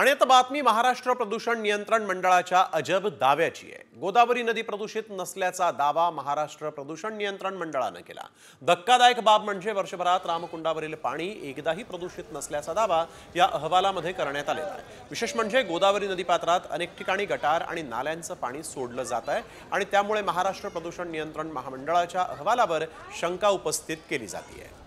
आणि आता बातमी महाराष्ट्र प्रदूषण नियंत्रण मंडळाच्या अजब दाव्याची आहे। गोदावरी नदी प्रदूषित नसल्याचा दावा महाराष्ट्र प्रदूषण नियंत्रण मंडळाने केला। धक्कादायक बाब म्हणजे वर्षभरात रामकुंडावरील पाणी एकदाही प्रदूषित नसल्याचा दावा या अहवालामध्ये करण्यात आलेला आहे। विशेष म्हणजे गोदावरी नदीपात्रात अनेक ठिकाणी गटार आणि नाल्यांचं पाणी सोडलं जात आहे आणि त्यामुळे महाराष्ट्र प्रदूषण नियंत्रण महामंडळाच्या अहवालावर शंका उपस्थित केली जाते आहे।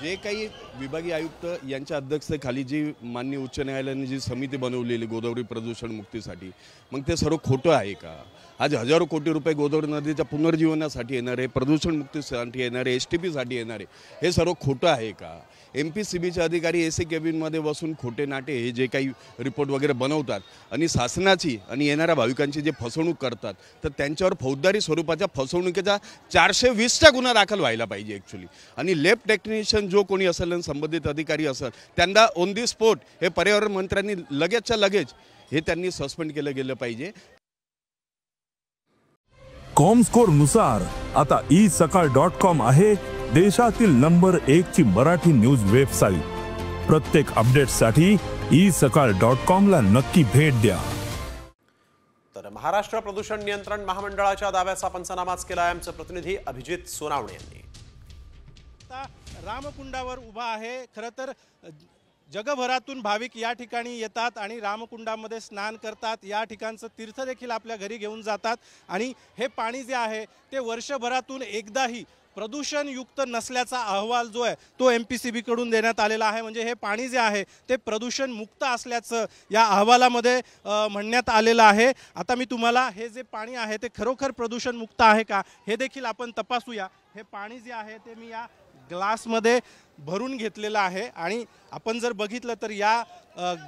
जे काही विभागीय आयुक्त यांच्या अध्यक्षतेखाली जी माननीय उच्च न्यायालयाने जी समिती बनवलेली गोदावरी प्रदूषण मुक्तीसाठी, मग ते सर्व खोटं आहे का? आज हजारो कोटी रुपये गोदावरी नदीच्या पुनर्जीवनासाठी येणार आहे, प्रदूषण मुक्तीसाठी येणार आहे, STP साठी येणार आहे, हे सर्व खोटं आहे का? MPCBचे अधिकारी AC केबिनमध्ये बसून खोटे नाटे हे जे काही रिपोर्ट वगैरे बनवतात आणि शासनाची आणि येणाऱ्या भाविकांची जे फसवणूक करतात, तर त्यांच्यावर फौजदारी स्वरूपाच्या फसवणुकीचा 420चा गुन्हा दाखल व्हायला पाहिजे ॲक्च्युली। आणि लॅब टेक्निशियन जो कोणी असेल आणि संबंधित अधिकारी असेल त्यांना ऑन दी स्पॉट हे पर्यावरण मंत्र्यांनी लगेचच्या लगेच हे त्यांनी सस्पेंड केलं गेलं पाहिजे। कॉमस्कोर नुसार आता isakal.com आहे देशातील नंबर 1 ची मराठी न्यूज वेबसाईट। प्रत्येक अपडेटसाठी isakal.com ला नक्की भेट द्या। तर महाराष्ट्र प्रदूषण नियंत्रण महामंडळाच्या दाव्याचा पंचनामाच केला आहे आमचे प्रतिनिधी अभिजित सोनावणे यांनी। रामकुंडावर उभा आहे। खरं तर जगभरातून भाविक या ठिकाणी येतात आणि रामकुंडामध्ये स्नान करतात। या ठिकाणचं तीर्थ देखील आपल्या घरी घेऊन जातात आणि हे पाणी जे आहे ते वर्षभरातून एकदाही प्रदूषण युक्त नसल्याचा अहवाल जो आहे तो MPCB कडून देण्यात आलेला आहे। म्हणजे हे पाणी जे आहे ते प्रदूषण मुक्त असल्याचं या अहवालामध्ये म्हणण्यात आलेलं आहे। आता मी तुम्हाला हे जे पाणी आहे ते खरोखर प्रदूषण मुक्त आहे का हे देखील आपण तपासूया। हे पाणी जे आहे ते मी या ग्लासमध्ये भरून घेतलेलं आहे आणि आपण जर बघितलं तर या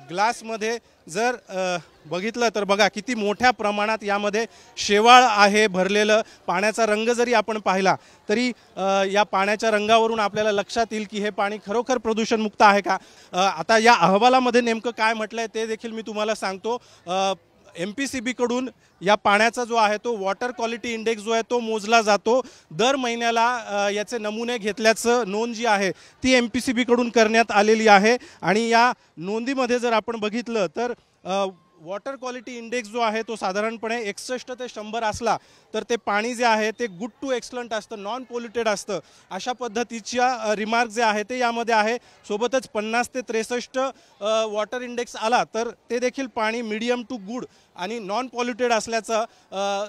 ग्लासमध्ये जर बघितलं तर बघा किती मोठ्या प्रमाणात यामध्ये शेवाळ आहे भरलेलं। पाण्याचा रंग जरी आपण पाहिला तरी या पाण्याच्या रंगावरून आपल्याला लक्षात येईल की हे पाणी खरोखर प्रदूषण मुक्त आहे का। आता या अहवालामध्ये नेमकं काय म्हटलंय ते देखील मी तुम्हाला सांगतो। MPCB कडून या पाण्याचा जो आहे तो वॉटर क्वालिटी इंडेक्स जो आहे तो मोजला जातो। दर महिन्याला याचे नमुने घेतल्याचं नोंद जी आहे ती MPCB कडून करण्यात आलेली आहे आणि या नोंदीमध्ये जर आपण बघितलं तर वॉटर क्वालिटी इंडेक्स जो आहे तो साधारणपणे 61 ते 100 असला तर ते पाणी जे आहे ते गुड टू एक्सलंट असतं, नॉन पोल्युटेड असतं। अशा पद्धतीच्या रिमार्क जे आहे ते यामध्ये आहे। सोबतच 50 ते 63 वॉटर इंडेक्स आला तर ते देखील पाणी मीडियम टू गुड आणि नॉन पॉल्युटेड असल्याचा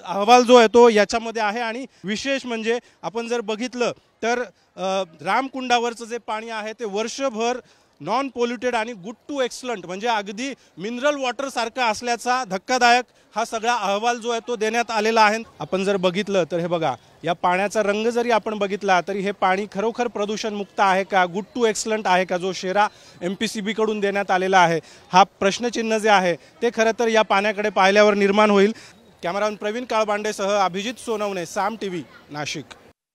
अहवाल जो आहे तो याच्यामध्ये आहे। आणि विशेष म्हणजे आपण जर बघितलं तर रामकुंडावरचं जे पाणी आहे ते वर्षभर नॉन पोल्युटेड आणि गुड टू एक्सलंट म्हणजे अगदी मिनरल वॉटर सारखा असल्याचा धक्कादायक हा सगळा अहवाल जो आहे तो देण्यात आलेला आहे। आपण जर बघितलं तर हे बघा या पाण्याचा रंग जरी आपण बघितला तरी हे पाणी खरोखर प्रदूषण मुक्त आहे का, गुड टू एक्सलंट आहे का, जो शेरा MPCB कडून देण्यात आलेला आहे हा प्रश्नचिन्ह जे आहे ते खरं तर या पाण्याकडे पाहिल्यावर निर्माण होईल। कॅमेरामन प्रवीण काळबांडेसह अभिजित सोनवणे, साम TV, नाशिक।